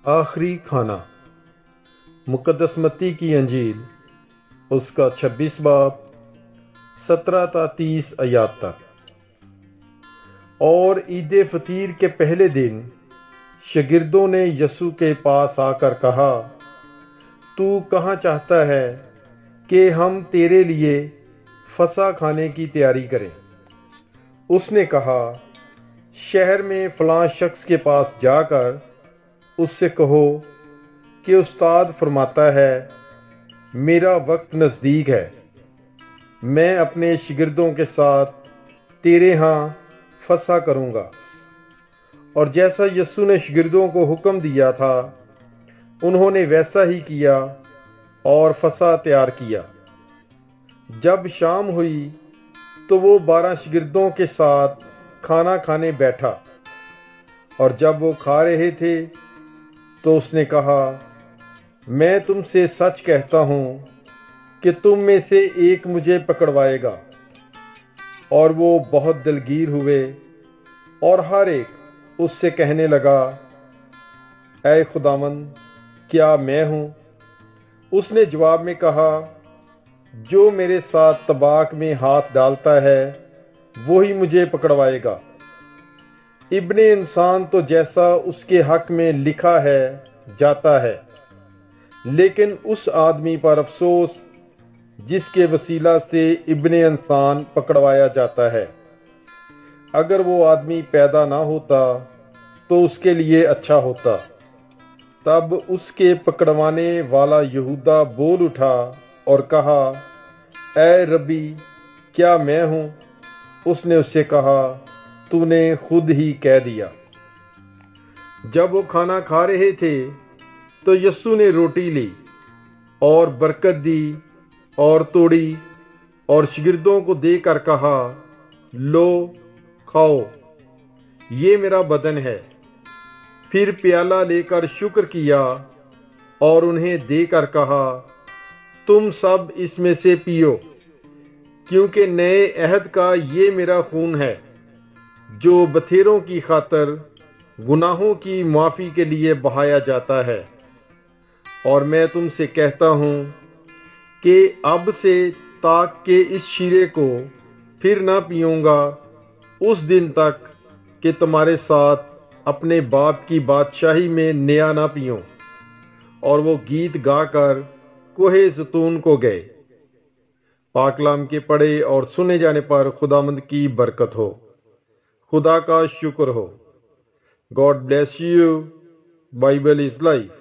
آخری کھانا مقدس متی کی انجیل اس کا 26 باب 17 تا 30 آیات تک۔ اور عید فطیر کے پہلے دن شاگردوں نے یسوع کے پاس آ کر کہا، تو کہاں چاہتا ہے کہ ہم تیرے لیے فسح کھانے کی تیاری کریں؟ اس نے کہا، شہر میں فلاں شخص کے پاس جا کر اس سے کہو کہ استاد فرماتا ہے، میرا وقت نزدیک ہے، میں اپنے شاگردوں کے ساتھ تیرے ہاں فسح کروں گا۔ اور جیسا یسوع نے شاگردوں کو حکم دیا تھا انہوں نے ویسا ہی کیا اور فسح تیار کیا۔ جب شام ہوئی تو وہ 12 شاگردوں کے ساتھ کھانا کھانے بیٹھا، اور جب وہ کھا رہے تھے تو اس نے کہا، میں تم سے سچ کہتا ہوں کہ تم میں سے ایک مجھے پکڑوائے گا۔ اور وہ بہت دلگیر ہوئے اور ہر ایک اس سے کہنے لگا، اے خداوند، کیا میں ہوں؟ اس نے جواب میں کہا، جو میرے ساتھ طباخ میں ہاتھ ڈالتا ہے وہی مجھے پکڑوائے گا۔ ابن انسان تو جیسا اس کے حق میں لکھا ہے جاتا ہے، لیکن اس آدمی پر افسوس جس کے وسیلہ سے ابن انسان پکڑوایا جاتا ہے۔ اگر وہ آدمی پیدا نہ ہوتا تو اس کے لیے اچھا ہوتا۔ تب اس کے پکڑوانے والا یہودا بول اٹھا اور کہا، اے ربی، کیا میں ہوں؟ اس نے اس سے کہا، تو نے خود ہی کہہ دیا۔ جب وہ کھانا کھا رہے تھے تو یسوع نے روٹی لی اور برکت دی اور توڑی اور شاگردوں کو دے کر کہا، لو، کھاؤ، یہ میرا بدن ہے۔ پھر پیالہ لے کر شکر کیا اور انہیں دے کر کہا، تم سب اس میں سے پیو، کیونکہ نئے عہد کا یہ میرا خون ہے جو بتھیروں کی خاطر گناہوں کی معافی کے لیے بہایا جاتا ہے۔ اور میں تم سے کہتا ہوں کہ اب سے تاک کہ اس شیرے کو پھر نہ پیوں گا اس دن تک کہ تمہارے ساتھ اپنے باپ کی بادشاہی میں نیا نہ پیوں۔ اور وہ گیت گا کر کوہ زیتون کو گئے۔ پاک کلام کے پڑھے اور سنے جانے پر خداوند کی برکت ہو۔ خدا کا شکر ہو۔ God bless you. Bible is life.